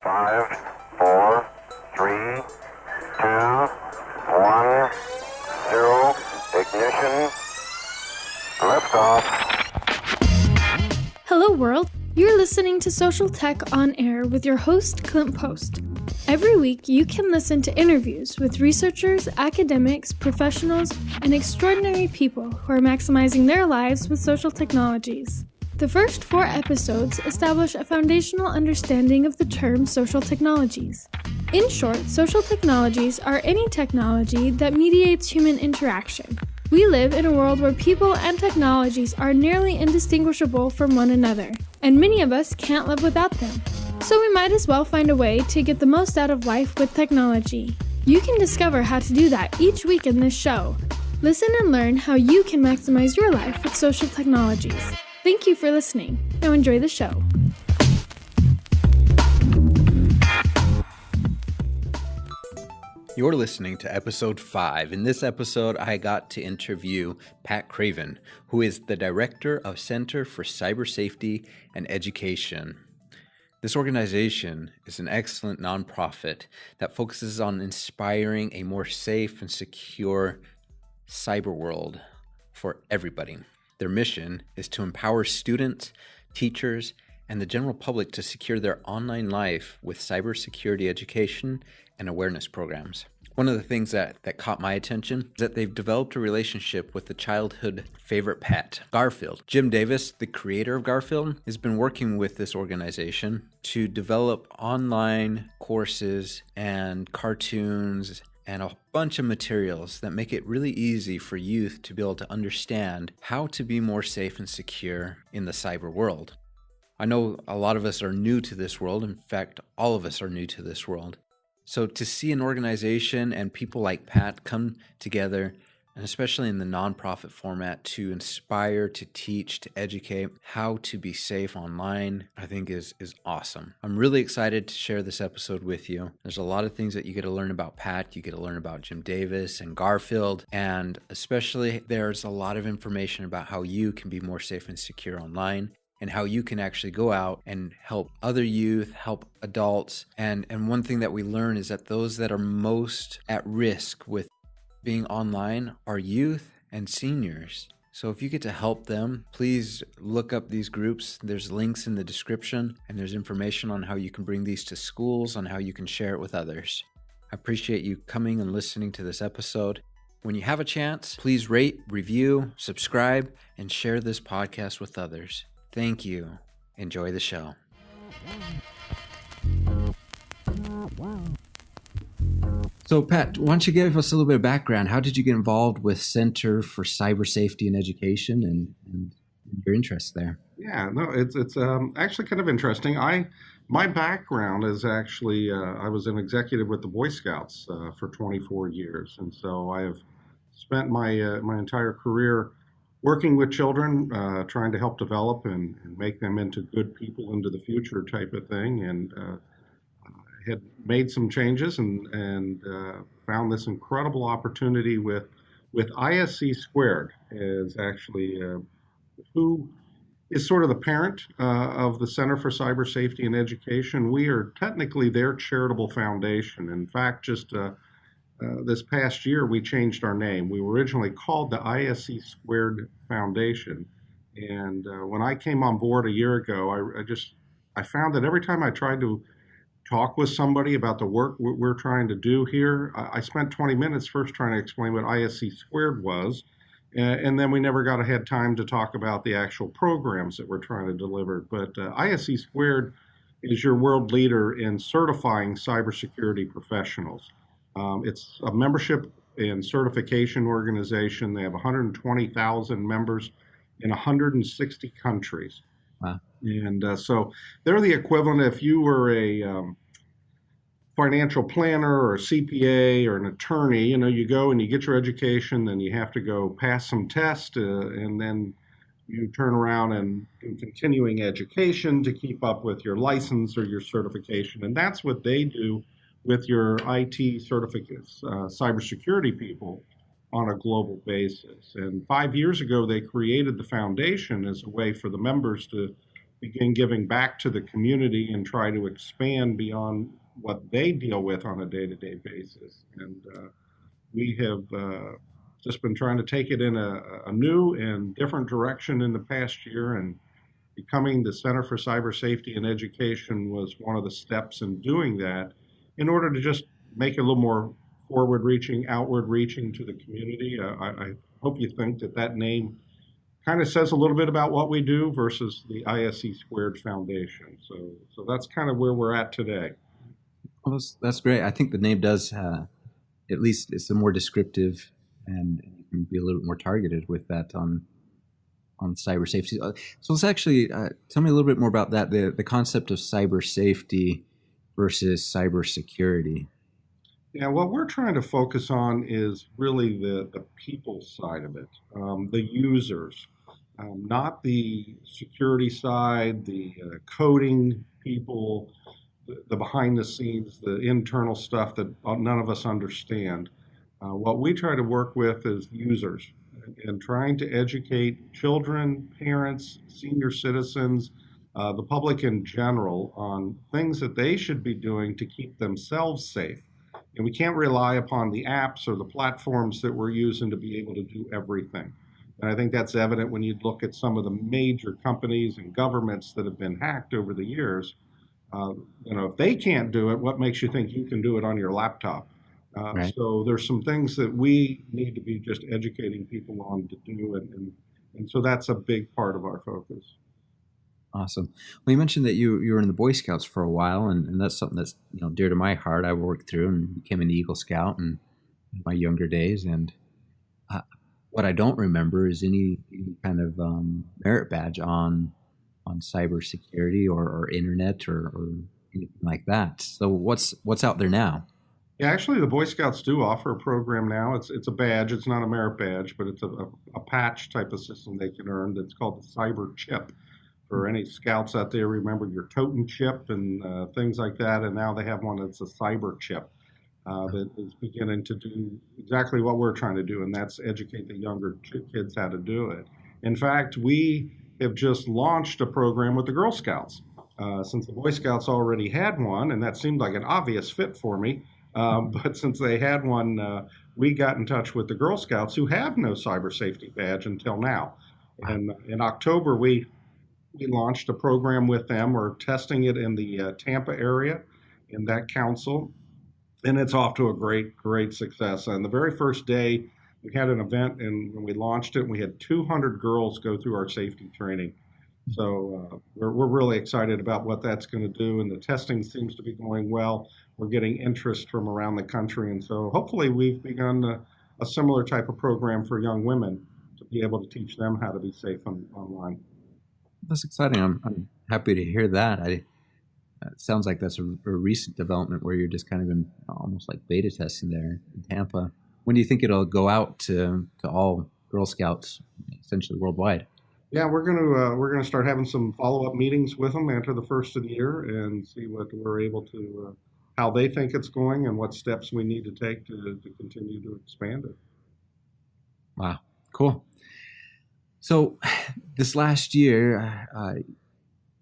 5, 4, 3, 2, 1, 0, ignition, liftoff. Hello world, you're listening to Social Tech on Air with your host Clint Post. Every week you can listen to interviews with researchers, academics, professionals, and extraordinary people who are maximizing their lives with social technologies. The first 4 episodes establish a foundational understanding of the term social technologies. In short, social technologies are any technology that mediates human interaction. We live in a world where people and technologies are nearly indistinguishable from one another, and many of us can't live without them. So we might as well find a way to get the most out of life with technology. You can discover how to do that each week in this show. Listen and learn how you can maximize your life with social technologies. Thank you for listening. Now enjoy the show. You're listening to episode 5. In this episode, I got to interview Pat Craven, who is the director of Center for Cyber Safety and Education. This organization is an excellent nonprofit that focuses on inspiring a more safe and secure cyber world for everybody. Their mission is to empower students, teachers, and the general public to secure their online life with cybersecurity education and awareness programs. One of the things that caught my attention is that they've developed a relationship with the childhood favorite pet, Garfield. Jim Davis, the creator of Garfield, has been working with this organization to develop online courses and cartoons and a bunch of materials that make it really easy for youth to be able to understand how to be more safe and secure in the cyber world. I know a lot of us are new to this world. In fact, all of us are new to this world. So to see an organization and people like Pat come together, and especially in the nonprofit format, to inspire, to teach, to educate how to be safe online, I think is awesome. I'm really excited to share this episode with you. There's a lot of things that you get to learn about Pat, you get to learn about Jim Davis and Garfield, and especially there's a lot of information about how you can be more safe and secure online, and how you can actually go out and help other youth, help adults. And one thing that we learn is that those that are most at risk with being online are youth and seniors. So if you get to help them, please look up these groups. There's links in the description, and there's information on how you can bring these to schools, on how you can share it with others. I appreciate you coming and listening to this episode. When you have a chance, please rate, review, subscribe, and share this podcast with others. Thank you. Enjoy the show. So, Pat, why don't you give us a little bit of background? How did you get involved with Center for Cyber Safety and Education and your interest there? Yeah, no, it's actually kind of interesting. My background is actually I was an executive with the Boy Scouts for 24 years, and so I have spent my entire career working with children, trying to help develop and make them into good people into the future type of thing, and had made some changes and found this incredible opportunity with ISC Squared is actually who is sort of the parent of the Center for Cyber Safety and Education. We are technically their charitable foundation. In fact, just this past year, we changed our name. We were originally called the ISC Squared Foundation. And when I came on board a year ago, I found that every time I tried to talk with somebody about the work we're trying to do here, I spent 20 minutes first trying to explain what ISC Squared was. And then we never had time to talk about the actual programs that we're trying to deliver. But ISC Squared is your world leader in certifying cybersecurity professionals. It's a membership and certification organization. They have 120,000 members in 160 countries. Wow. And so they're the equivalent if you were a financial planner or a CPA or an attorney. You go and you get your education, then you have to go pass some tests, and then you turn around and do continuing education to keep up with your license or your certification. And that's what they do with your IT certificates, cybersecurity people on a global basis. And 5 years ago, they created the foundation as a way for the members to begin giving back to the community and try to expand beyond what they deal with on a day-to-day basis. And we have just been trying to take it in a new and different direction in the past year, and becoming the Center for Cyber Safety and Education was one of the steps in doing that in order to just make it a little more forward-reaching, outward-reaching to the community. I hope you think that name kind of says a little bit about what we do versus the ISC Squared Foundation. So that's kind of where we're at today. Well, that's great. I think the name does, at least it's a more descriptive, and you can be a little bit more targeted with that on cyber safety. So let's actually tell me a little bit more about that, the concept of cyber safety versus cyber security. Yeah, what we're trying to focus on is really the people side of it, the users, not the security side, the coding people, the behind the scenes, the internal stuff that none of us understand. What we try to work with is users and trying to educate children, parents, senior citizens, the public in general on things that they should be doing to keep themselves safe. And we can't rely upon the apps or the platforms that we're using to be able to do everything. And I think that's evident when you look at some of the major companies and governments that have been hacked over the years. If they can't do it, what makes you think you can do it on your laptop? Right. So there's some things that we need to be just educating people on to do, and so that's a big part of our focus. Awesome. Well, you mentioned that you were in the Boy Scouts for a while, and that's something that's dear to my heart. I worked through and became an Eagle Scout in my younger days, and what I don't remember is any kind of merit badge on cybersecurity or internet or anything like that. So what's out there now? Yeah, actually, the Boy Scouts do offer a program now. It's a badge. It's not a merit badge, but it's a patch type of system they can earn that's called the Cyber Chip. For any scouts out there, remember your totem chip and things like that, and now they have one that's a cyber chip that is beginning to do exactly what we're trying to do, and that's educate the younger kids how to do it. In fact, we have just launched a program with the Girl Scouts. Since the Boy Scouts already had one, and that seemed like an obvious fit for me, but since they had one, we got in touch with the Girl Scouts, who have no cyber safety badge until now. And in October, we launched a program with them. We're testing it in the Tampa area in that council, and it's off to a great success. And the very first day, we had an event, and when we launched it, we had 200 girls go through our safety training. So we're really excited about what that's going to do, and the testing seems to be going well. We're getting interest from around the country, and so hopefully we've begun a similar type of program for young women to be able to teach them how to be safe online. That's exciting. I'm happy to hear that. It sounds like that's a recent development where you're just kind of in almost like beta testing there in Tampa. When do you think it'll go out to all Girl Scouts, essentially worldwide? Yeah, we're gonna start having some follow-up meetings with them after the first of the year and see what we're able to, how they think it's going and what steps we need to take to continue to expand it. Wow, cool. So this last year,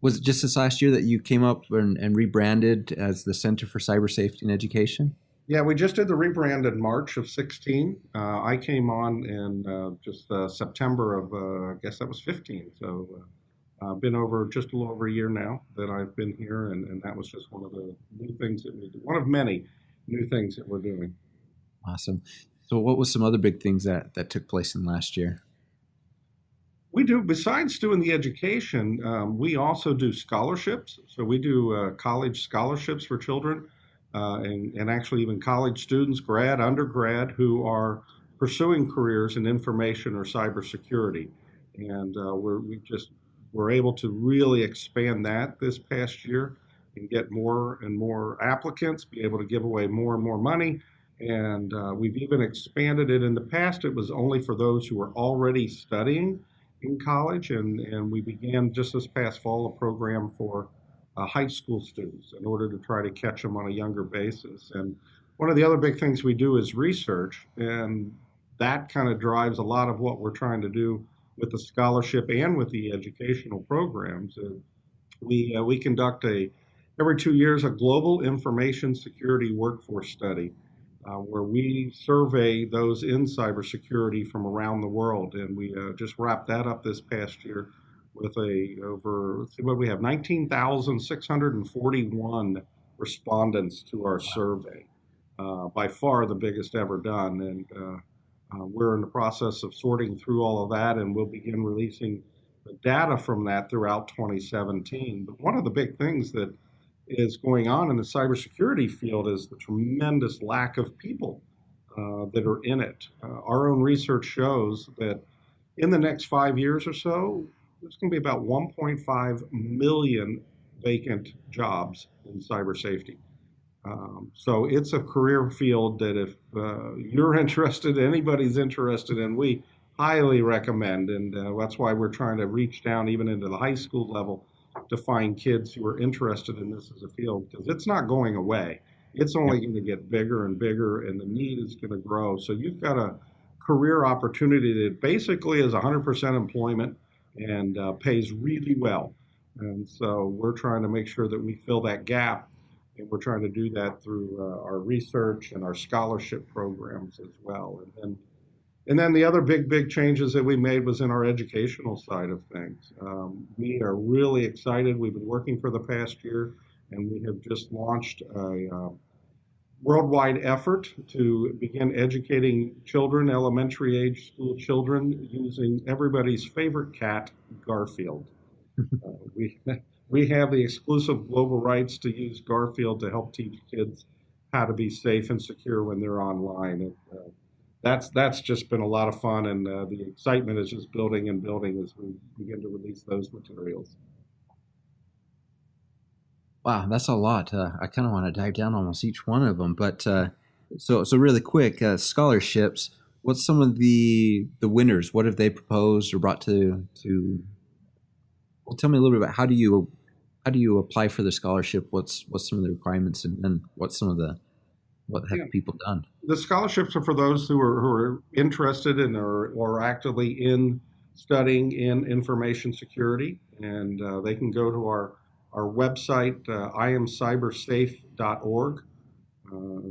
was it just this last year that you came up and rebranded as the Center for Cyber Safety and Education? Yeah, we just did the rebrand in March of 16. I came on in just September of, I guess that was 15. So I've been over just a little over a year now that I've been here, and that was just one of the new things that we did, one of many new things that we're doing. Awesome. So what was some other big things that took place in last year? We do, besides doing the education, we also do scholarships. So we do college scholarships for children and actually even college students, grad, undergrad, who are pursuing careers in information or cybersecurity. And we're able to really expand that this past year and get more and more applicants, be able to give away more and more money. And we've even expanded it. In the past, it was only for those who were already studying in college, and we began just this past fall a program for high school students in order to try to catch them on a younger basis. And one of the other big things we do is research, and that kind of drives a lot of what we're trying to do with the scholarship and with the educational programs. We conduct every 2 years a global information security workforce study where we survey those in cybersecurity from around the world, and we just wrapped that up this past year with let's see what we have, 19,641 respondents to our survey, by far the biggest ever done, and we're in the process of sorting through all of that, and we'll begin releasing the data from that throughout 2017. But one of the big things that is going on in the cybersecurity field is the tremendous lack of people that are in it. Our own research shows that in the next 5 years or so, there's going to be about 1.5 million vacant jobs in cyber safety. So it's a career field that if you're interested, anybody's interested in, we highly recommend. And that's why we're trying to reach down even into the high school level to find kids who are interested in this as a field, because it's not going away. It's only going to get bigger and bigger, and the need is going to grow. So you've got a career opportunity that basically is 100% employment and pays really well. And so we're trying to make sure that we fill that gap, and we're trying to do that through our research and our scholarship programs as well. And then the other big changes that we made was in our educational side of things. We are really excited. We've been working for the past year, and we have just launched a worldwide effort to begin educating children, elementary age school children, using everybody's favorite cat, Garfield. We have the exclusive global rights to use Garfield to help teach kids how to be safe and secure when they're online. That's just been a lot of fun, and the excitement is just building and building as we begin to release those materials. Wow, that's a lot. I kind of want to dive down almost each one of them, but so really quick, scholarships. What's some of the winners? What have they proposed or brought to? Well, tell me a little bit about how do you apply for the scholarship? What's some of the requirements, and what's some of what have people done? The scholarships are for those who are interested in or actively in studying in information security, and they can go to our website, iamcybersafe.org.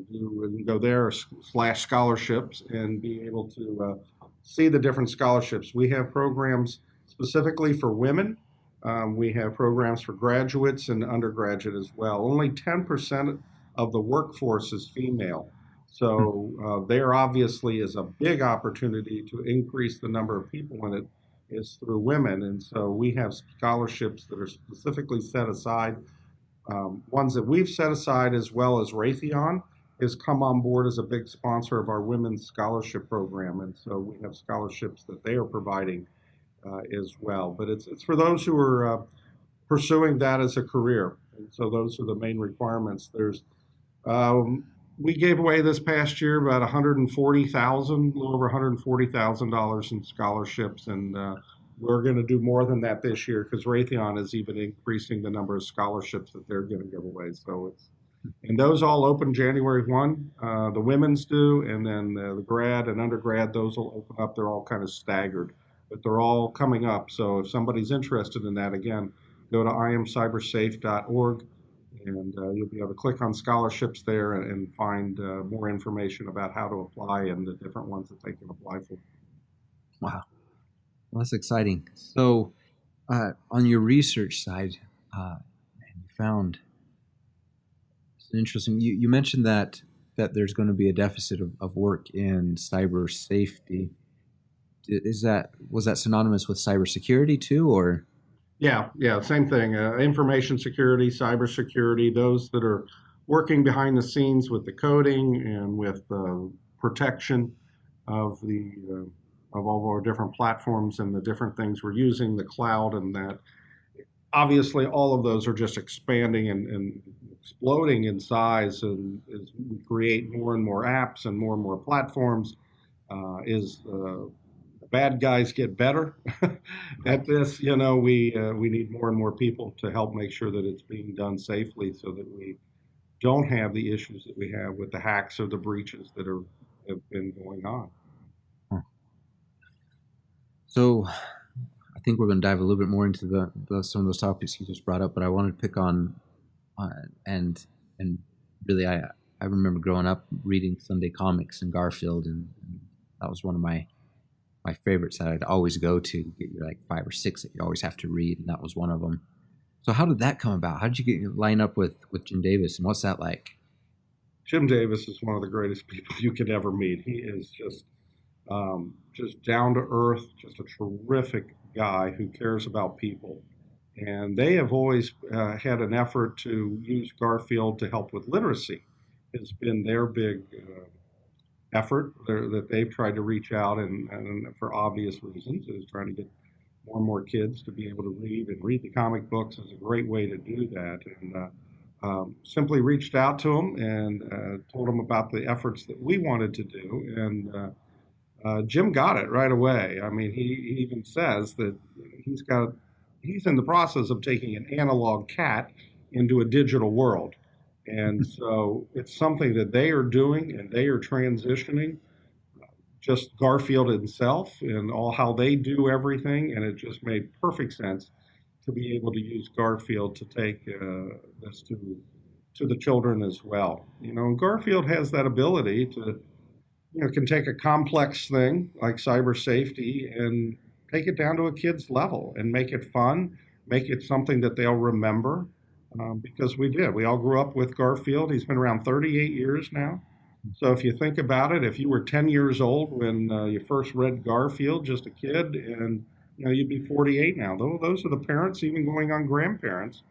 You can go there /scholarships and be able to see the different scholarships. We have programs specifically for women. We have programs for graduates and undergraduate as well. Only 10% of the workforce is female. So there obviously is a big opportunity to increase the number of people in it is through women. And so we have scholarships that are specifically set aside. Ones that we've set aside, as well as Raytheon has come on board as a big sponsor of our women's scholarship program. And so we have scholarships that they are providing as well. But it's for those who are pursuing that as a career. And so those are the main requirements. We gave away this past year about a little over $140,000 in scholarships, and we're going to do more than that this year because Raytheon is even increasing the number of scholarships that they're going to give away. So and those all open January 1. The women's do, and then the grad and undergrad, those will open up. They're all kind of staggered, but they're all coming up. So if somebody's interested in that, again, go to iamcybersafe.org. And you'll be able to click on scholarships there and find more information about how to apply and the different ones that they can apply for. Wow. Well, that's exciting. So on your research side, you found it's interesting. You mentioned that there's going to be a deficit of work in cyber safety. Was that synonymous with cybersecurity too, or? Yeah, same thing. Information security, cybersecurity, those that are working behind the scenes with the coding and with protection of all of our different platforms and the different things we're using, the cloud, and that. Obviously, all of those are just expanding and exploding in size, and as we create more and more apps and more platforms, bad guys get better at this. We need more and more people to help make sure that it's being done safely so that we don't have the issues that we have with the hacks or the breaches that have been going on. So I I think we're going to dive a little bit more into some of those topics you just brought up, but I wanted to pick on and really I remember growing up reading Sunday comics and Garfield, and that was one of my favorites that I'd always go to get your like 5 or 6 that you always have to read, and that was one of them. So how did that come about? How did you line up with Jim Davis, and what's that like? Jim Davis is one of the greatest people you could ever meet. He is just down to earth, just a terrific guy who cares about people. And they have always had an effort to use Garfield to help with literacy. It's been their big effort that they've tried to reach out, and for obvious reasons, is trying to get more and more kids to be able to read, and read the comic books is a great way to do that. And simply reached out to them and told them about the efforts that we wanted to do. And Jim got it right away. I mean, he even says that he's in the process of taking an analog cat into a digital world. And so it's something that they are doing, and they are transitioning just Garfield himself and all how they do everything. And it just made perfect sense to be able to use Garfield to take this to the children as well. And Garfield has that ability to, can take a complex thing like cyber safety and take it down to a kid's level and make it fun, make it something that they'll remember, because we all grew up with Garfield. He's been around 38 years now. So if you think about it, if you were 10 years old when you first read Garfield, just a kid, and you'd be 48 now. Those are the parents, even going on grandparents,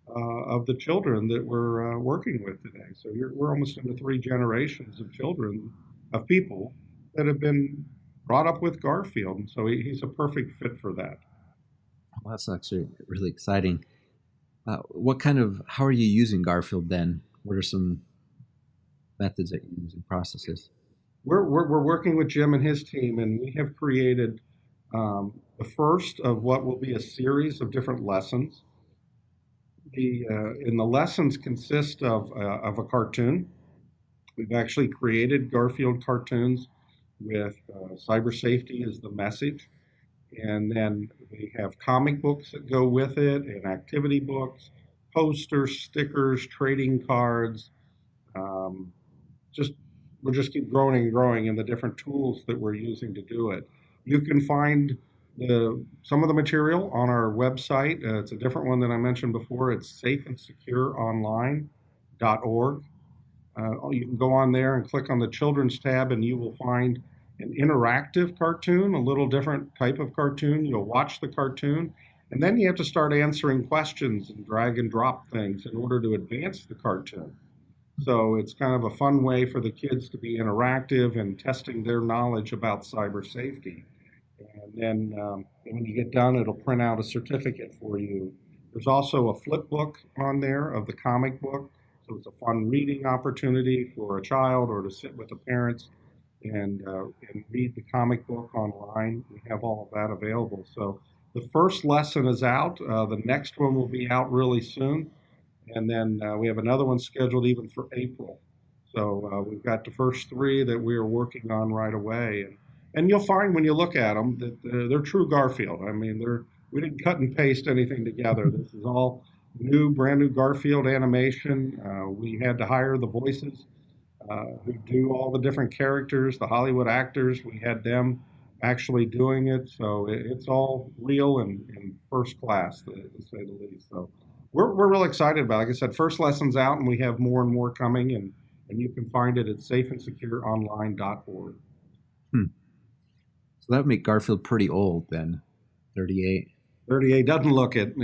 of the children that we're working with today. So we're almost into 3 generations of children, of people that have been brought up with Garfield. And so he's a perfect fit for that. Well, that's actually really exciting. How are you using Garfield then? What are some methods that you use and processes? We're working with Jim and his team, and we have created the first of what will be a series of different lessons. And the lessons consist of a cartoon. We've actually created Garfield cartoons with cyber safety as the message. And then we have comic books that go with it, and activity books, posters, stickers, trading cards. We'll just keep growing and growing in the different tools that we're using to do it. You can find some of the material on our website. It's a different one than I mentioned before. It's safeandsecureonline.org. You can go on there and click on the children's tab, and you will find an interactive cartoon, a little different type of cartoon. You'll watch the cartoon, and then you have to start answering questions and drag and drop things in order to advance the cartoon. So it's kind of a fun way for the kids to be interactive and testing their knowledge about cyber safety. And then when you get done, it'll print out a certificate for you. There's also a flip book on there of the comic book. So it's a fun reading opportunity for a child or to sit with the parents and read the comic book online. We have all of that available. So the first lesson is out. The next one will be out really soon. And then we have another one scheduled even for April. So we've got the first 3 that we are working on right away. And you'll find when you look at them that they're true Garfield. I mean, we didn't cut and paste anything together. This is all brand new Garfield animation. We had to hire the voices who do all the different characters, the Hollywood actors. We had them actually doing it. So it's all real and first class, to say the least. So we're real excited about it. Like I said, first lesson's out, and we have more and more coming, and you can find it at safeandsecureonline.org. So that would make Garfield pretty old then, 38. 38 doesn't look it,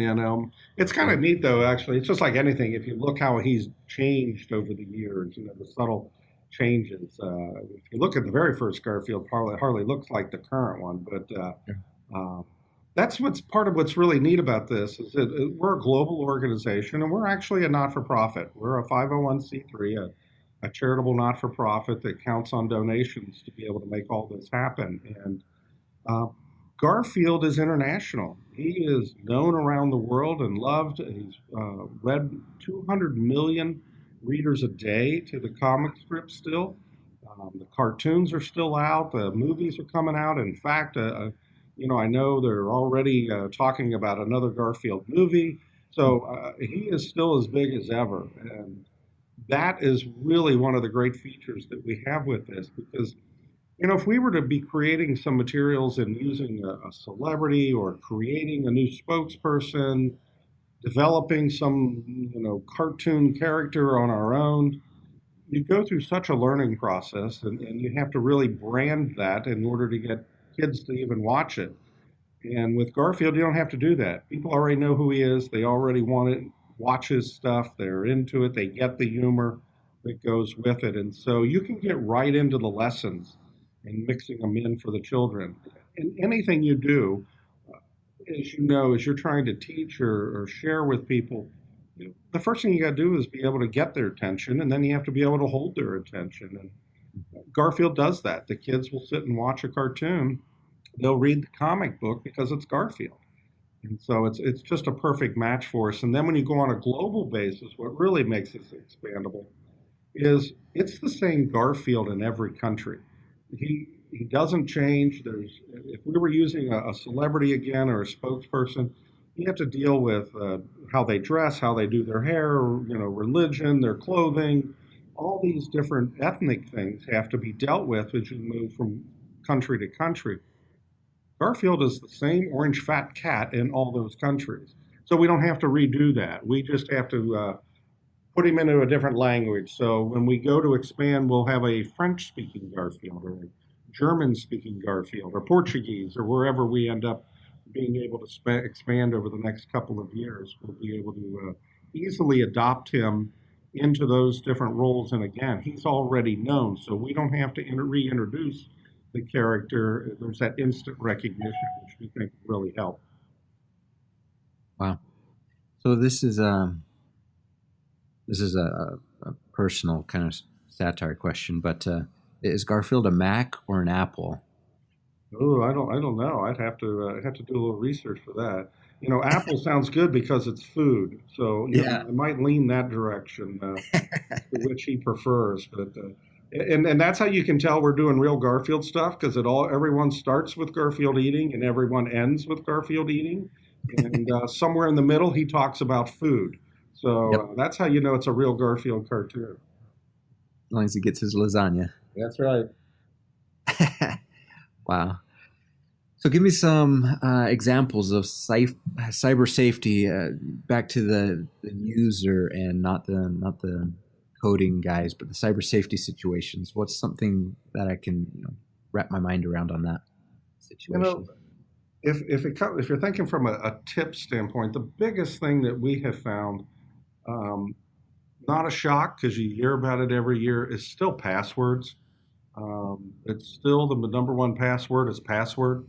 It's kind of neat, though, actually. It's just like anything. If you look how he's changed over the years, the subtle changes. If you look at the very first Garfield, hardly looks like the current one. But that's part of what's really neat about this is that we're a global organization, and we're actually a not-for-profit. We're a 501c3, a charitable not-for-profit that counts on donations to be able to make all this happen. And Garfield is international. He is known around the world and loved. He's read 200 million readers a day to the comic strip still. The cartoons are still out. The movies are coming out. In fact, I know they're already talking about another Garfield movie. So he is still as big as ever. And that is really one of the great features that we have with this because, if we were to be creating some materials and using a celebrity or creating a new spokesperson, developing some, cartoon character on our own, you go through such a learning process and you have to really brand that in order to get kids to even watch it. And with Garfield, you don't have to do that. People already know who he is. They already want to watch his stuff. They're into it. They get the humor that goes with it. And so you can get right into the lessons and mixing them in for the children. And anything you do, as you know, as you're trying to teach or share with people, the first thing you got to do is be able to get their attention, and then you have to be able to hold their attention. And Garfield does that. The kids will sit and watch a cartoon. They'll read the comic book because it's Garfield. And so it's just a perfect match for us. And then when you go on a global basis, what really makes this expandable is it's the same Garfield in every country. He doesn't change. If we were using a celebrity again or a spokesperson, you have to deal with how they dress, how they do their hair, religion, their clothing. All these different ethnic things have to be dealt with as you move from country to country. Garfield is the same orange fat cat in all those countries. So we don't have to redo that. We just have to put him into a different language. So when we go to expand, we'll have a French speaking Garfield or a German speaking Garfield or Portuguese or wherever we end up being able to expand over the next couple of years. We'll be able to easily adopt him into those different roles. And again, he's already known, so we don't have to reintroduce the character. There's that instant recognition, which we think really help. Wow. So this is a personal kind of satire question, but is Garfield a Mac or an Apple? Oh, I don't know. I'd have to do a little research for that. Apple sounds good because it's food, so I might lean that direction, which he prefers. But and that's how you can tell we're doing real Garfield stuff because everyone starts with Garfield eating and everyone ends with Garfield eating, and somewhere in the middle he talks about food. So that's how you know it's a real Garfield cartoon. As long as he gets his lasagna. That's right. Wow. So give me some examples of cyber safety back to the user and not the coding guys, but the cyber safety situations. What's something that I can wrap my mind around on that situation? If you're thinking from a tip standpoint, the biggest thing that we have found, not a shock because you hear about it every year, is still passwords. It's still the number one password is password,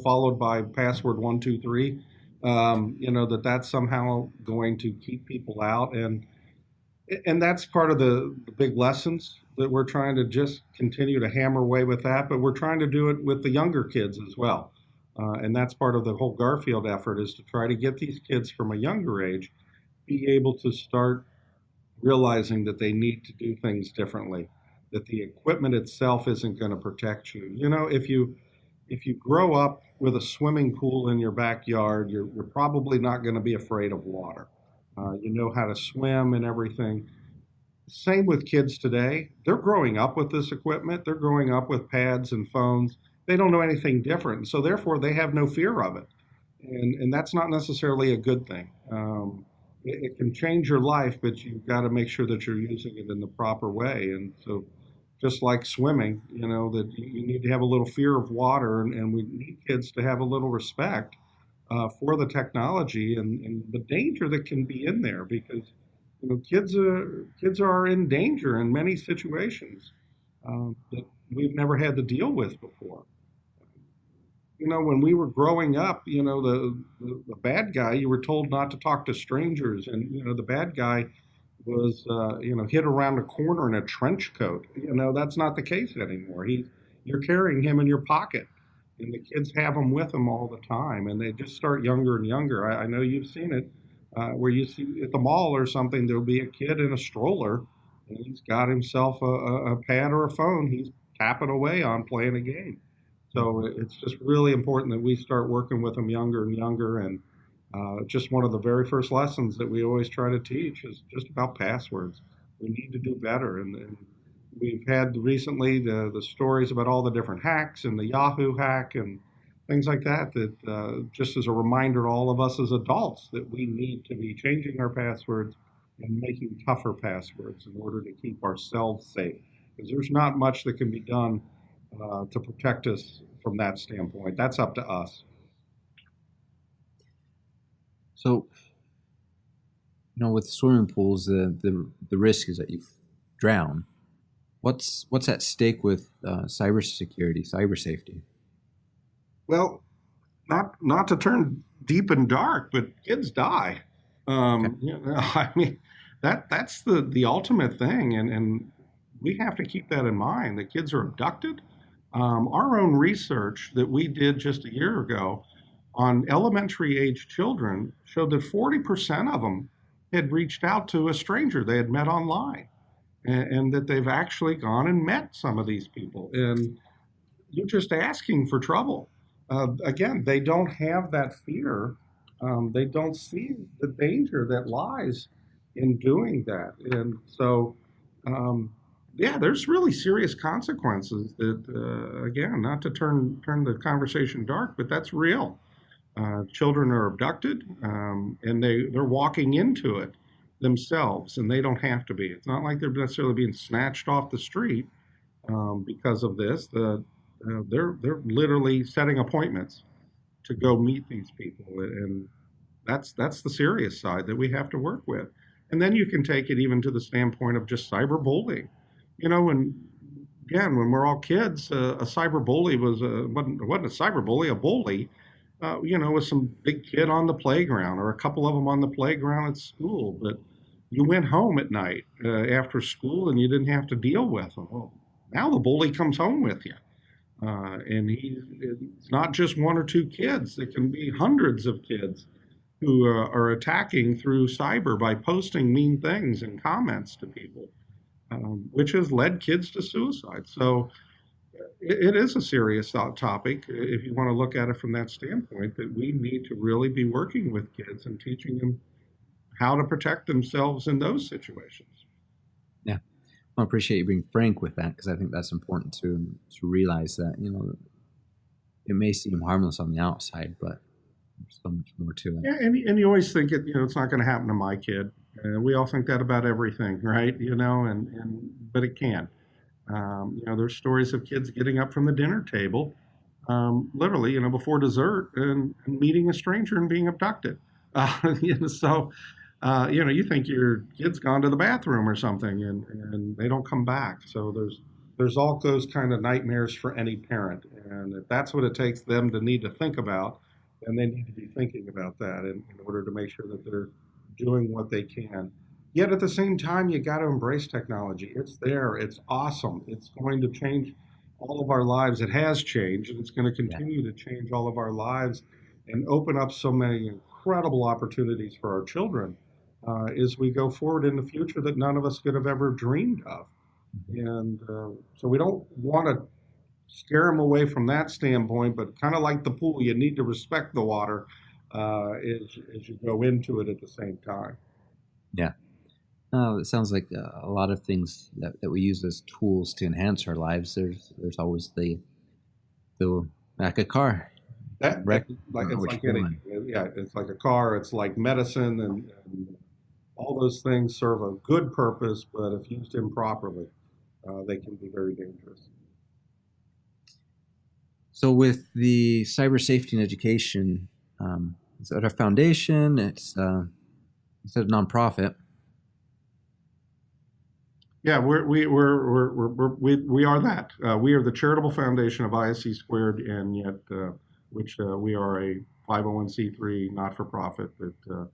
followed by password 123. That's somehow going to keep people out, and that's part of the big lessons that we're trying to just continue to hammer away with that. But we're trying to do it with the younger kids as well, and that's part of the whole Garfield effort is to try to get these kids from a younger age be able to start realizing that they need to do things differently, that the equipment itself isn't going to protect you. If you grow up with a swimming pool in your backyard, you're probably not going to be afraid of water. You know how to swim and everything. Same with kids today. They're growing up with this equipment. They're growing up with pads and phones. They don't know anything different. So therefore, they have no fear of it. And that's not necessarily a good thing. It can change your life, but you've got to make sure that you're using it in the proper way. And so just like swimming, that you need to have a little fear of water, and we need kids to have a little respect for the technology and the danger that can be in there because, kids are in danger in many situations that we've never had to deal with before. When we were growing up, the bad guy, you were told not to talk to strangers. And, the bad guy was, hid around a corner in a trench coat. That's not the case anymore. You're carrying him in your pocket. And the kids have them with them all the time. And they just start younger and younger. I know you've seen it where you see at the mall or something, there'll be a kid in a stroller. And he's got himself a pad or a phone. He's tapping away on playing a game. So it's just really important that we start working with them younger and younger. And just one of the very first lessons that we always try to teach is just about passwords. We need to do better. And we've had recently the stories about all the different hacks and the Yahoo hack and things like that, just as a reminder to all of us as adults that we need to be changing our passwords and making tougher passwords in order to keep ourselves safe. Because there's not much that can be done to protect us from that standpoint. That's up to us. So, with swimming pools, the risk is that you drown. What's at stake with cybersecurity, cyber safety? Well, not to turn deep and dark, but kids die. I mean, that's the ultimate thing, and we have to keep that in mind. The kids are abducted. Our own research that we did just a year ago on elementary age children showed that 40% of them had reached out to a stranger they had met online, and that they've actually gone and met some of these people. And you're just asking for trouble. Again, they don't have that fear. They don't see the danger that lies in doing that. And so, there's really serious consequences that, again, not to turn the conversation dark, but that's real. Children are abducted, and they're walking into it themselves, and they don't have to be. It's not like they're necessarily being snatched off the street because of this. They're literally setting appointments to go meet these people, and that's the serious side that we have to work with. And then you can take it even to the standpoint of just cyberbullying. And again, when we're all kids, a cyberbully wasn't a cyberbully, a bully. Was some big kid on the playground or a couple of them on the playground at school, but you went home at night after school and you didn't have to deal with them. Well, now the bully comes home with you. And it's not just one or two kids. It can be hundreds of kids who are attacking through cyber by posting mean things and comments to people, which has led kids to suicide. So it is a serious topic if you want to look at it from that standpoint, that we need to really be working with kids and teaching them how to protect themselves in those situations. Yeah. I appreciate you being frank with that, because I think that's important to realize that, it may seem harmless on the outside, but there's so much more to it. Yeah, and you always think it's not going to happen to my kid. We all think that about everything, right? But it can. There's stories of kids getting up from the dinner table, literally, before dessert and meeting a stranger and being abducted. So you think your kid's gone to the bathroom or something, and they don't come back. So there's all those kind of nightmares for any parent, and if that's what it takes them to need to think about, then they need to be thinking about that in order to make sure that they're doing what they can. Yet at the same time, you got to embrace technology. It's there. It's awesome. It's going to change all of our lives. It has changed, and it's going to continue to change all of our lives and open up so many incredible opportunities for our children as we go forward in the future that none of us could have ever dreamed of. And so we don't want to scare them away from that standpoint, but kind of like the pool, you need to respect the water as you go into it at the same time. Yeah. It sounds like a lot of things that we use as tools to enhance our lives. There's always the like a car. It's like anything. Yeah, it's like a car. It's like medicine, and all those things serve a good purpose, but if used improperly, they can be very dangerous. So with the Cyber Safety and Education, it's at our foundation. It's a nonprofit. Yeah, we are that. We are the charitable foundation of ISC Squared, and yet which we are a 501c3 not-for-profit that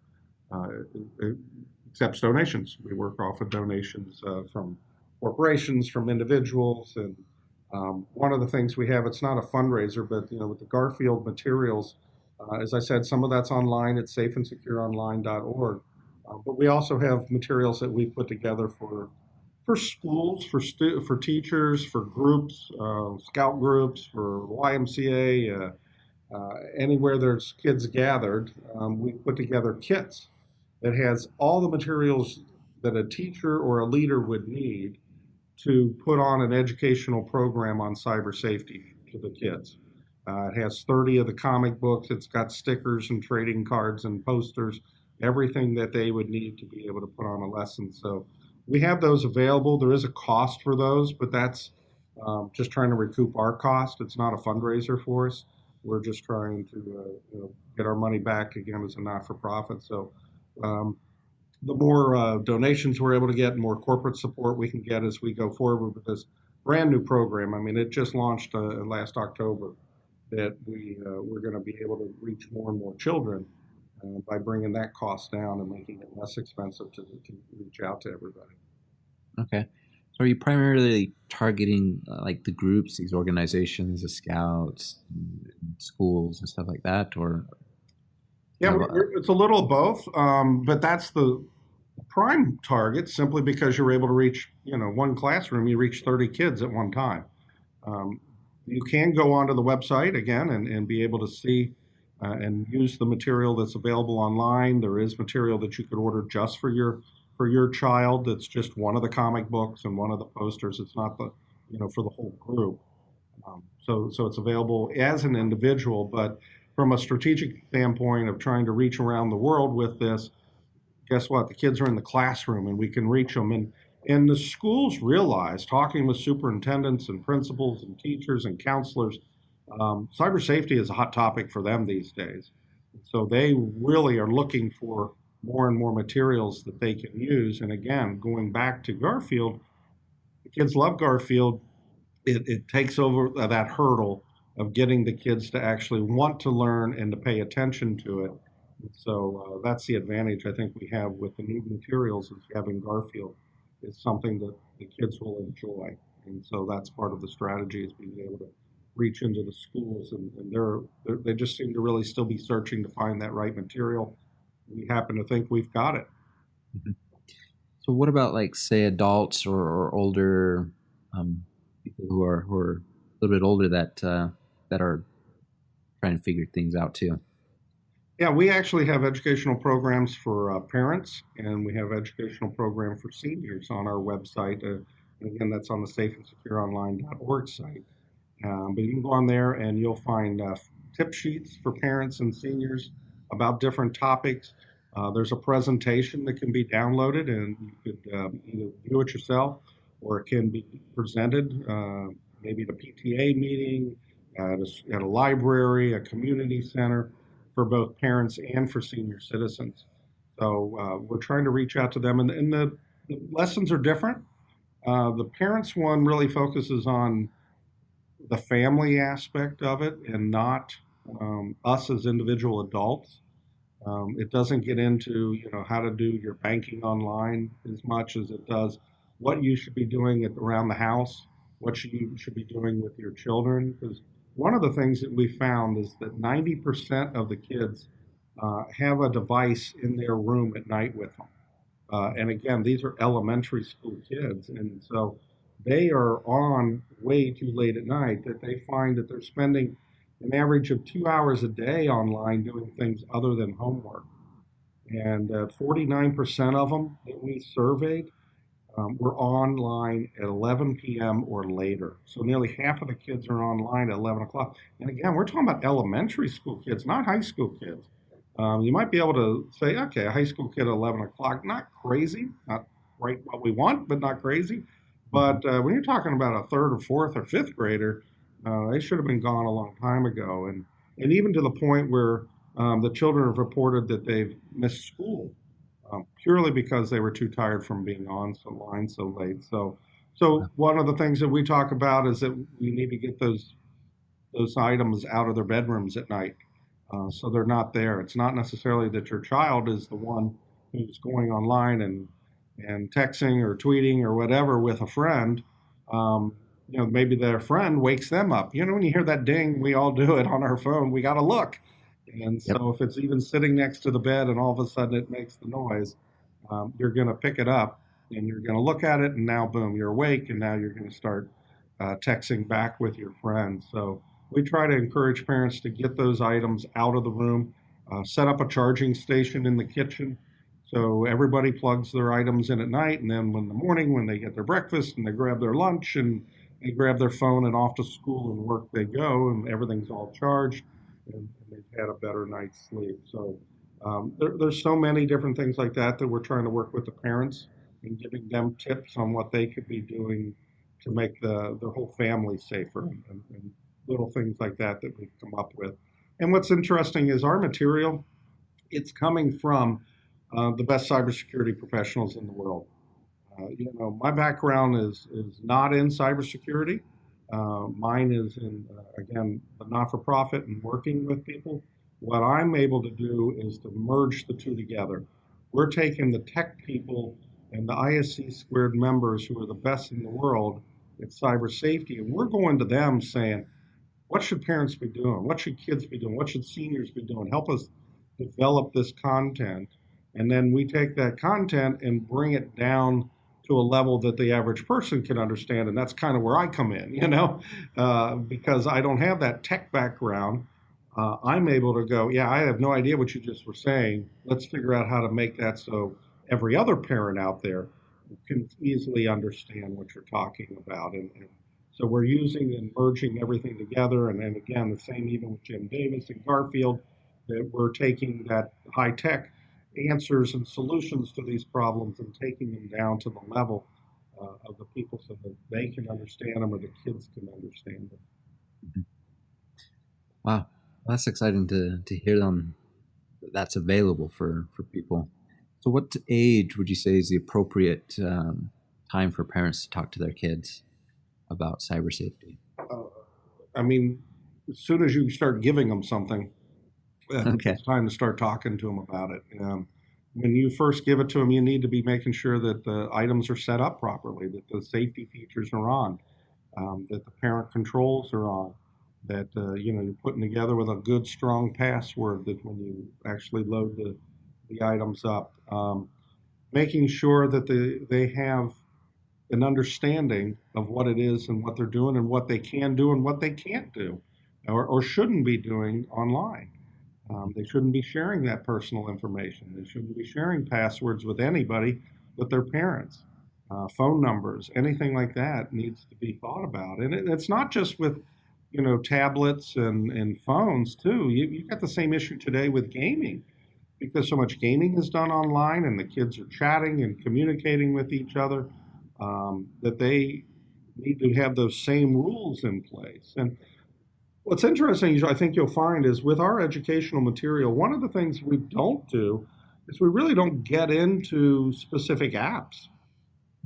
accepts donations. We work off of donations from corporations, from individuals, and one of the things we have, it's not a fundraiser, but with the Garfield materials, as I said, some of that's online at safeandsecureonline.org. But we also have materials that we've put together for for schools, for teachers, for groups, scout groups, for YMCA, anywhere there's kids gathered, we put together kits that has all the materials that a teacher or a leader would need to put on an educational program on cyber safety to the kids. It has 30 of the comic books. It's got stickers and trading cards and posters, everything that they would need to be able to put on a lesson. So we have those available. There is a cost for those, but that's just trying to recoup our cost. It's not a fundraiser for us. We're just trying to get our money back again as a not-for-profit. So the more donations we're able to get, and more corporate support we can get as we go forward with this brand new program. I mean, it just launched last October, that we're going to be able to reach more and more children by bringing that cost down and making it less expensive to reach out to everybody. Okay. So are you primarily targeting like the groups, these organizations, the scouts, schools and stuff like that, or? Yeah, it's a little of both, but that's the prime target, simply because you're able to reach, one classroom, you reach 30 kids at one time. You can go onto the website again and be able to see and use the material that's available online. There is material that you could order just for your child. That's just one of the comic books and one of the posters. It's not for the whole group. So it's available as an individual, but from a strategic standpoint of trying to reach around the world with this, guess what? The kids are in the classroom and we can reach them. And the schools realize, talking with superintendents and principals and teachers and counselors, cyber safety is a hot topic for them these days. So they really are looking for more and more materials that they can use. And again, going back to Garfield, the kids love Garfield. It takes over that hurdle of getting the kids to actually want to learn and to pay attention to it. So that's the advantage I think we have with the new materials, is having Garfield is something that the kids will enjoy. And so that's part of the strategy, is being able to reach into the schools, and they just seem to really still be searching to find that right material. We happen to think we've got it. Mm-hmm. So what about, like, say, adults or older people who are a little bit older that are trying to figure things out too? Yeah, we actually have educational programs for parents, and we have educational program for seniors on our website. And again, that's on the safeandsecureonline.org site. But you can go on there and you'll find tip sheets for parents and seniors about different topics. There's a presentation that can be downloaded, and you could either view it yourself, or it can be presented maybe at a PTA meeting, at a library, a community center, for both parents and for senior citizens. So we're trying to reach out to them, and the lessons are different. The parents one really focuses on the family aspect of it, and not us as individual adults. It doesn't get into how to do your banking online as much as it does what you should be doing around the house, what you should be doing with your children. Because one of the things that we found is that 90% of the kids have a device in their room at night with them. And again, these are elementary school kids. And so they are on way too late at night, that they find that they're spending an average of 2 hours a day online doing things other than homework. And 49% of them that we surveyed were online at 11 p.m. or later. So nearly half of the kids are online at 11 o'clock. And again, we're talking about elementary school kids, not high school kids. You might be able to say, okay, a high school kid at 11 o'clock, not crazy, not right what we want, but not crazy. But when you're talking about a third or fourth or fifth grader, they should have been gone a long time ago. And even to the point where the children have reported that they've missed school purely because they were too tired from being online so late. So one of the things that we talk about is that we need to get those items out of their bedrooms at night, so they're not there. It's not necessarily that your child is the one who's going online and texting or tweeting or whatever with a friend. Maybe their friend wakes them up. When you hear that ding, we all do it on our phone. We got to look. And so if it's even sitting next to the bed and all of a sudden it makes the noise, you're going to pick it up. and you're going to look at it, and now boom, you're awake, and now you're going to start texting back with your friends. So we try to encourage parents to get those items out of the room, set up a charging station in the kitchen. So everybody plugs their items in at night, and then in the morning when they get their breakfast and they grab their lunch and they grab their phone and off to school and work they go, and everything's all charged, and they've had a better night's sleep. So there's so many different things like that that we're trying to work with the parents and giving them tips on what they could be doing to make the whole family safer, and little things like that that we've come up with. And what's interesting is our material, it's coming from the best cybersecurity professionals in the world. My background is not in cybersecurity. Mine is in, again, the not-for-profit and working with people. What I'm able to do is to merge the two together. We're taking the tech people and the ISC squared members who are the best in the world at cyber safety, and we're going to them saying, what should parents be doing? What should kids be doing? What should seniors be doing? Help us develop this content. And then we take that content and bring it down to a level that the average person can understand. And that's kind of where I come in, because I don't have that tech background. I'm able to go, yeah, I have no idea what you just were saying. Let's figure out how to make that so every other parent out there can easily understand what you're talking about. And so we're using and merging everything together. And then again, the same even with Jim Davis and Garfield, that we're taking that high tech answers and solutions to these problems and taking them down to the level of the people so that they can understand them or the kids can understand them. Mm-hmm. Wow, that's exciting to hear them. That's available for people. So what age would you say is the appropriate time for parents to talk to their kids about cyber safety? As soon as you start giving them something, okay, it's time to start talking to them about it. When you first give it to them, you need to be making sure that the items are set up properly, that the safety features are on, that the parent controls are on, that you're putting together with a good, strong password that when you actually load the items up, making sure that they have an understanding of what it is and what they're doing and what they can do and what they can't do or shouldn't be doing online. They shouldn't be sharing that personal information. They shouldn't be sharing passwords with anybody but their parents. Phone numbers, anything like that needs to be thought about. And it's not just with, tablets and phones too. You've got the same issue today with gaming, because so much gaming is done online and the kids are chatting and communicating with each other, that they need to have those same rules in place. And what's interesting, I think you'll find, is with our educational material, one of the things we don't do is we really don't get into specific apps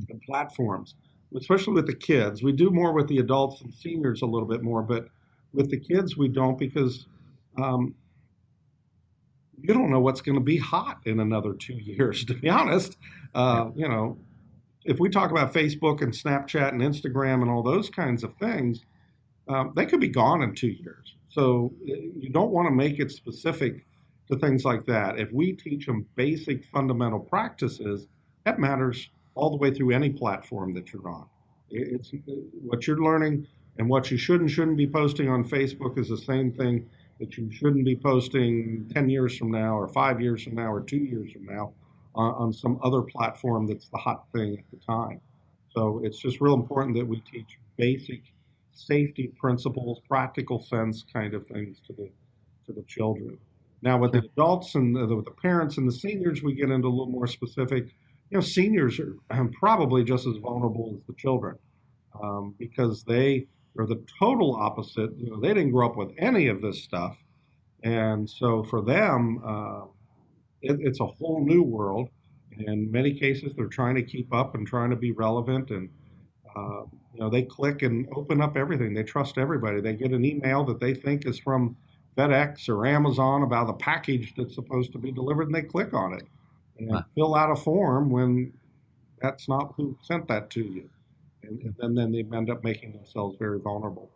and platforms, especially with the kids. We do more with the adults and seniors a little bit more, but with the kids we don't, because you don't know what's going to be hot in another 2 years, to be honest. If we talk about Facebook and Snapchat and Instagram and all those kinds of things, they could be gone in 2 years. So you don't want to make it specific to things like that. If we teach them basic fundamental practices, that matters all the way through any platform that you're on. It's what you're learning and what you should and shouldn't be posting on Facebook is the same thing that you shouldn't be posting 10 years from now or 5 years from now or 2 years from now on some other platform that's the hot thing at the time. So it's just real important that we teach basic safety principles, practical sense kind of things to the children. Now with the adults and with the parents and the seniors, we get into a little more specific. Seniors are probably just as vulnerable as the children, because they are the total opposite. They didn't grow up with any of this stuff. And so for them, it's a whole new world. In many cases, they're trying to keep up and trying to be relevant. And, they click and open up everything. They trust everybody. They get an email that they think is from FedEx or Amazon about a package that's supposed to be delivered, and they click on it and fill out a form when that's not who sent that to you. And then they end up making themselves very vulnerable.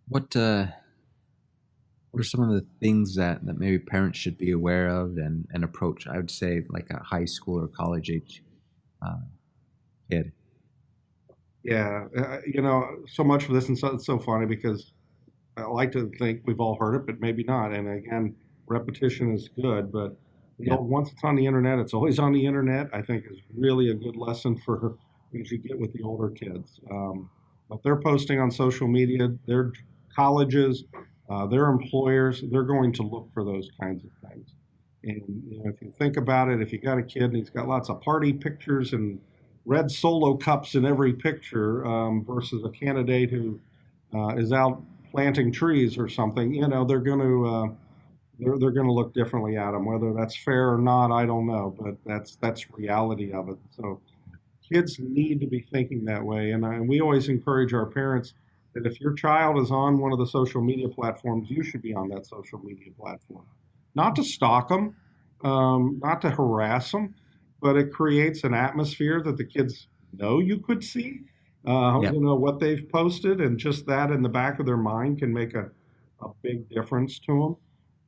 What What are some of the things that maybe parents should be aware of and approach? I would say like a high school or college age uh, kid. Yeah, so much of this, and so it's so funny because I like to think we've all heard it, but maybe not. And again, repetition is good, but Yeah. once it's on the internet, it's always on the internet. I think is really a good lesson for as you get with the older kids. What they're posting on social media, their colleges, their employers, they're going to look for those kinds of things. And if you think about it, if you got a kid and he's got lots of party pictures and red Solo cups in every picture versus a candidate who is out planting trees or something, they're going to they're going to look differently at them. Whether that's fair or not, I don't know, but that's reality of it. So kids need to be thinking that way, and we always encourage our parents that if your child is on one of the social media platforms, you should be on that social media platform, not to stalk them, not to harass them, but it creates an atmosphere that the kids know you could see Yeah. what they've posted, and just that in the back of their mind can make a big difference to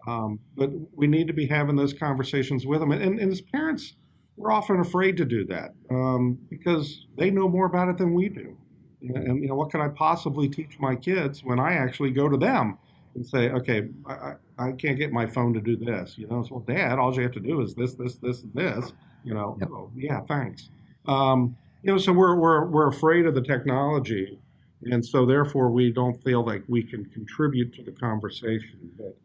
them. But we need to be having those conversations with them. And as parents, we're often afraid to do that because they know more about it than we do. And what can I possibly teach my kids when I actually go to them and say, okay, I can't get my phone to do this. So, well, Dad, all you have to do is this, this, this, and this. Yep. Oh, yeah, thanks. So we're afraid of the technology, and so therefore we don't feel like we can contribute to the conversation. But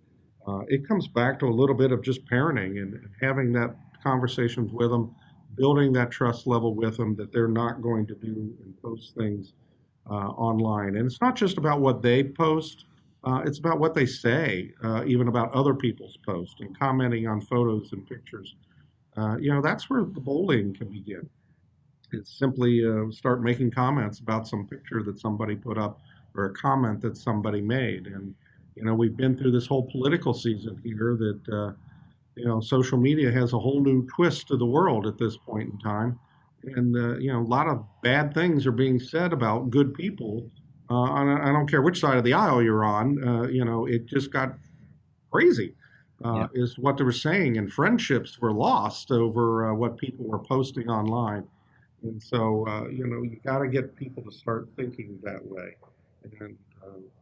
it comes back to a little bit of just parenting and having that conversations with them, building that trust level with them that they're not going to do and post things online. And it's not just about what they post. It's about what they say, even about other people's posts and commenting on photos and pictures. That's where the bullying can begin. It's simply start making comments about some picture that somebody put up or a comment that somebody made. And, we've been through this whole political season here that, social media has a whole new twist to the world at this point in time. And, a lot of bad things are being said about good people. I don't care which side of the aisle you're on, it just got crazy. Yeah. Is what they were saying, and friendships were lost over what people were posting online. And so, you got to get people to start thinking that way. And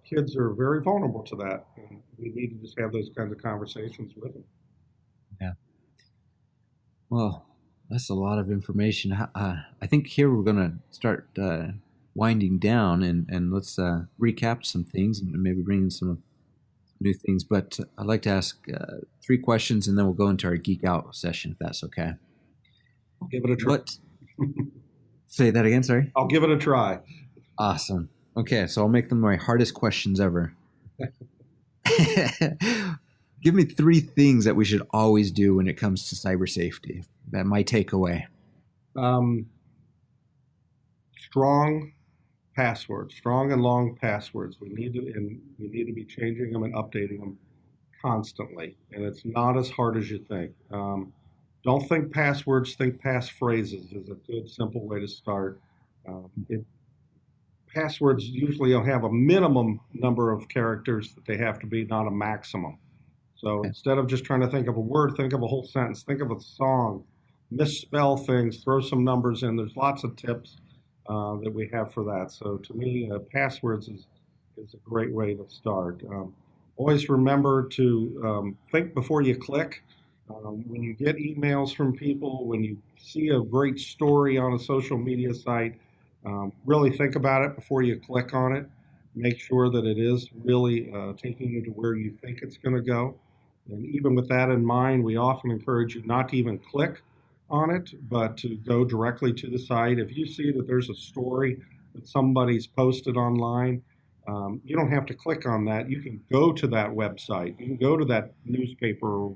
kids are very vulnerable to that. And we need to just have those kinds of conversations with them. Yeah. Well, that's a lot of information. I think here we're going to start winding down and let's recap some things and maybe bring in some new things. But I'd like to ask 3 questions and then we'll go into our Geek Out session, if that's okay. I'll give it a try. Say that again, sorry? I'll give it a try. Awesome. Okay, so I'll make them my hardest questions ever. Give me 3 things that we should always do when it comes to cyber safety. That my takeaway. Strong passwords, strong and long passwords. We need to be changing them and updating them constantly, and it's not as hard as you think. Don't think passwords, think passphrases is a good, simple way to start. Passwords usually will have a minimum number of characters that they have to be, not a maximum. So instead of just trying to think of a word, think of a whole sentence, think of a song, misspell things, throw some numbers in. There's lots of tips that we have for that. So to me, passwords is a great way to start. Always remember to think before you click. When you get emails from people, when you see a great story on a social media site, really think about it before you click on it. Make sure that it is really taking you to where you think it's going to go. And even with that in mind, we often encourage you not to even click on it, but to go directly to the site. If you see that there's a story that somebody's posted online, you don't have to click on that. You can go to that website. You can go to that newspaper or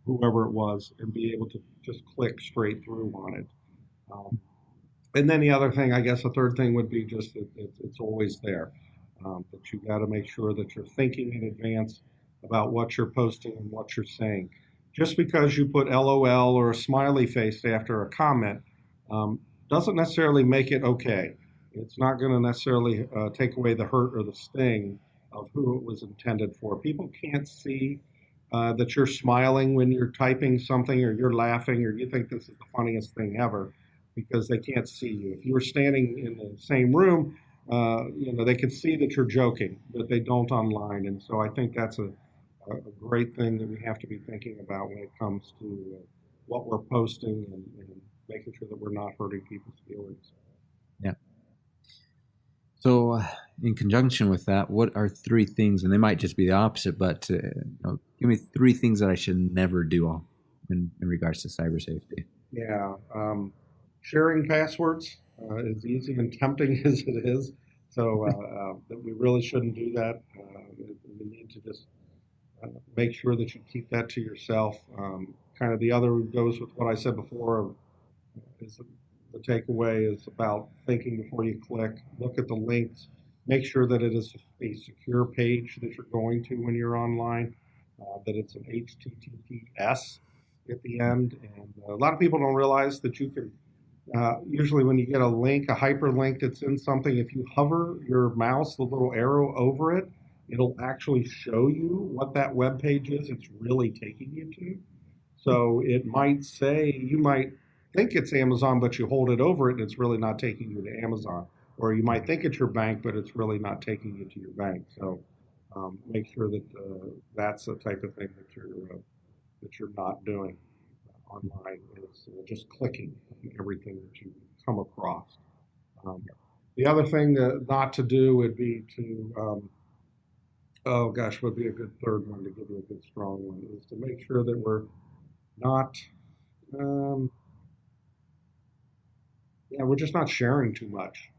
whoever it was and be able to just click straight through on it. And then the other thing, I guess the third thing would be just that it's always there. That you got to make sure that you're thinking in advance about what you're posting and what you're saying. Just because you put LOL or a smiley face after a comment doesn't necessarily make it okay. It's not going to necessarily take away the hurt or the sting of who it was intended for. People can't see that you're smiling when you're typing something, or you're laughing, or you think this is the funniest thing ever, because they can't see you. If you were standing in the same room, they can see that you're joking, but they don't online. And so I think that's a great thing that we have to be thinking about when it comes to what we're posting, and making sure that we're not hurting people's feelings. Yeah. So, in conjunction with that, what are 3 things, and they might just be the opposite, but give me 3 things that I should never do in regards to cyber safety? Yeah. Sharing passwords as easy and tempting as it is. So we really shouldn't do that. We need to just make sure that you keep that to yourself. Kind of the other goes with what I said before, is the takeaway is about thinking before you click. Look at the links. Make sure that it is a secure page that you're going to when you're online, that it's an HTTPS at the end. And a lot of people don't realize that you can, usually when you get a link, a hyperlink that's in something, if you hover your mouse, the little arrow over it, it'll actually show you what that web page is it's really taking you to. So it might say, you might think it's Amazon, but you hold it over it and it's really not taking you to Amazon. Or you might think it's your bank, but it's really not taking you to your bank. So make sure that that's the type of thing that you're not doing online, is just clicking on everything that you come across. The other thing not to do would be to, would be a good third one to give you a good strong one, is to make sure that we're not, we're just not sharing too much.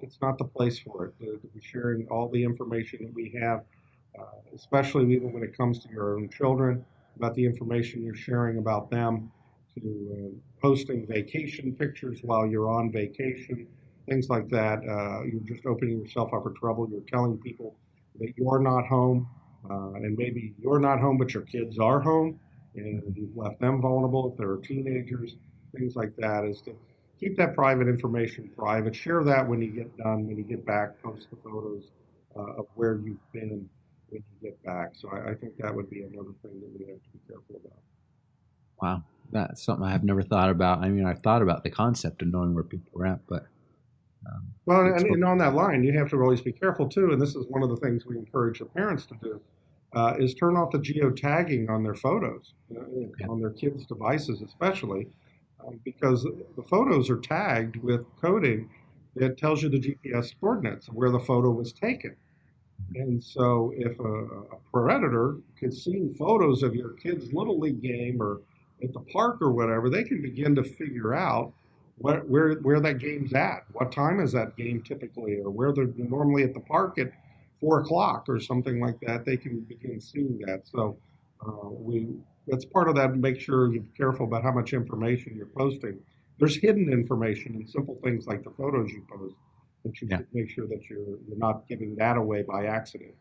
It's not the place for it, to be sharing all the information that we have, especially even when it comes to your own children, about the information you're sharing about them, to posting vacation pictures while you're on vacation, things like that. You're just opening yourself up for trouble. You're telling people that you're not home, and maybe you're not home, but your kids are home, and you've left them vulnerable if they're teenagers. Things like that, is to keep that private information private. Share that when you get done, when you get back. Post the photos of where you've been when you get back. So I think that would be another thing that we have to be careful about. Wow, that's something I've never thought about. I mean, I've thought about the concept of knowing where people are at, but and on that line, you have to always be careful too. And this is one of the things we encourage the parents to do, is turn off the geotagging on their photos, on their kids' devices especially, because the photos are tagged with coding that tells you the GPS coordinates of where the photo was taken. And so if a predator can see photos of your kid's Little League game or at the park or whatever, they can begin to figure out where that game's at. What time is that game typically, or where they're normally at the park at 4 o'clock or something like that. They can begin seeing that. So that's part of that. Make sure you're careful about how much information you're posting. There's hidden information in simple things like the photos you post, that you should make sure that you're not giving that away by accident.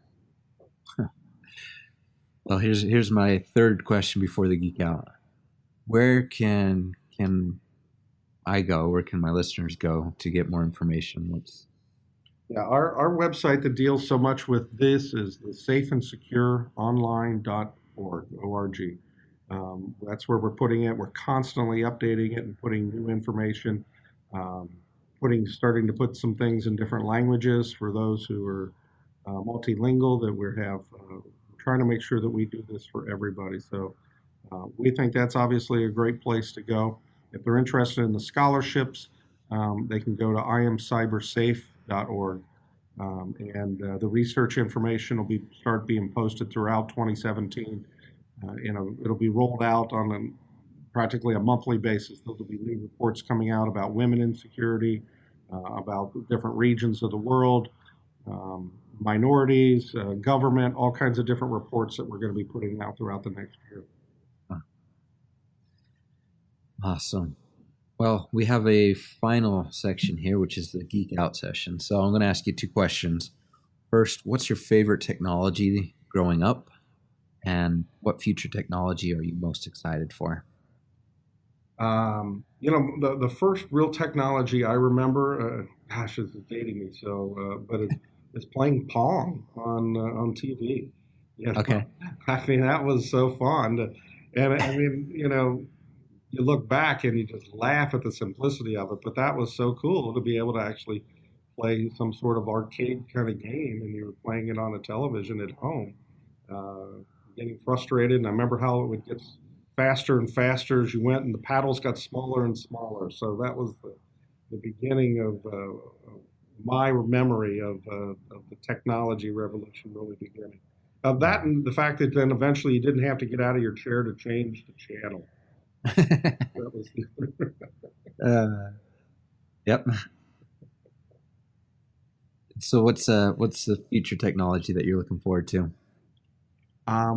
Well, here's my third question before the Geek Out. Where can I go? Where can my listeners go to get more information? Our website that deals so much with this is the safeandsecureonline.org. That's where we're putting it. We're constantly updating it and putting new information, starting to put some things in different languages for those who are multilingual, that we're trying to make sure that we do this for everybody. So we think that's obviously a great place to go. If they're interested in the scholarships, they can go to iamcybersafe.org. And the research information will start being posted throughout 2017. It'll be rolled out on practically a monthly basis. There'll be new reports coming out about women in security, about different regions of the world, minorities, government, all kinds of different reports that we're going to be putting out throughout the next year. Awesome. Well, we have a final section here, which is the Geek Out Session. So I'm going to ask you 2 questions. First, what's your favorite technology growing up? And what future technology are you most excited for? The first real technology I remember, it's dating me, but is playing Pong on TV. You know? Okay. I mean, that was so fun. And I mean, you look back and you just laugh at the simplicity of it, but that was so cool to be able to actually play some sort of arcade kind of game, and you were playing it on a television at home, getting frustrated. And I remember how it would get faster and faster as you went, and the paddles got smaller and smaller. So that was the beginning of my memory of the technology revolution really beginning. That and the fact that then eventually you didn't have to get out of your chair to change the channel. That was Yep. So what's the future technology that you're looking forward to? I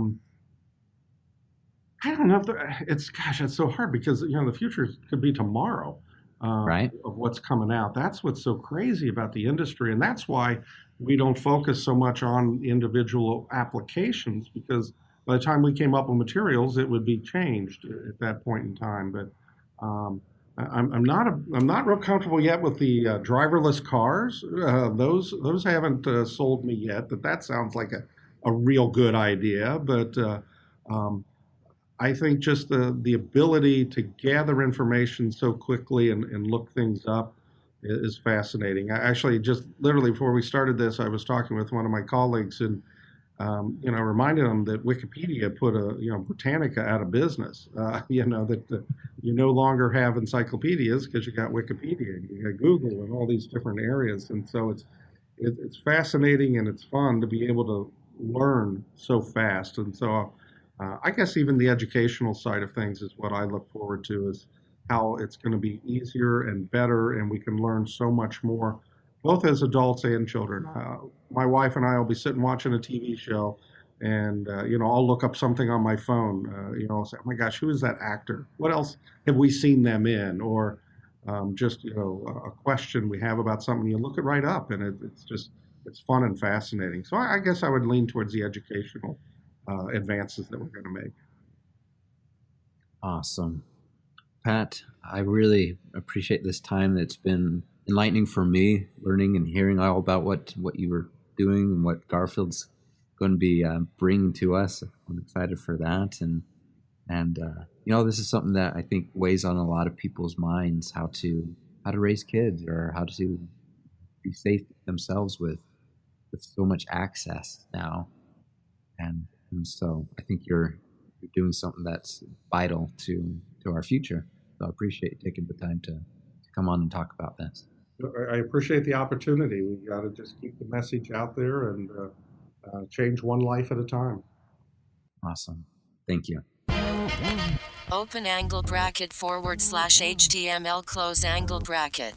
don't know. It's so hard because the future could be tomorrow. Right. Of what's coming out. That's what's so crazy about the industry, and that's why we don't focus so much on individual applications, because by the time we came up with materials, it would be changed at that point in time. But I'm not real comfortable yet with the driverless cars. Those haven't sold me yet. That sounds like a real good idea, but I think just the ability to gather information so quickly and look things up is fascinating. I actually just literally before we started this, I was talking with one of my colleagues and reminded them that Wikipedia put Britannica out of business. That you no longer have encyclopedias because you got Wikipedia, and you got Google, and all these different areas. And so it's fascinating and it's fun to be able to learn so fast. And so I guess even the educational side of things is what I look forward to, is how it's going to be easier and better, and we can learn so much more, both as adults and children. My wife and I will be sitting watching a TV show, and I'll look up something on my phone. I'll say, "Oh my gosh, who is that actor? What else have we seen them in?" Or just a question we have about something, you look it right up, and it's fun and fascinating. So I guess I would lean towards the educational advances that we're going to make. Awesome. Pat, I really appreciate this time. It's been enlightening for me, learning and hearing all about what you were doing and what Garfield's going to be bringing to us. I'm excited for that. And this is something that I think weighs on a lot of people's minds, how to raise kids or how to be safe themselves with so much access now. And so I think you're doing something that's vital to our future. So I appreciate you taking the time to come on and talk about this. I appreciate the opportunity. We've got to just keep the message out there and change one life at a time. Awesome. Thank you. Open angle bracket / HTML close angle bracket.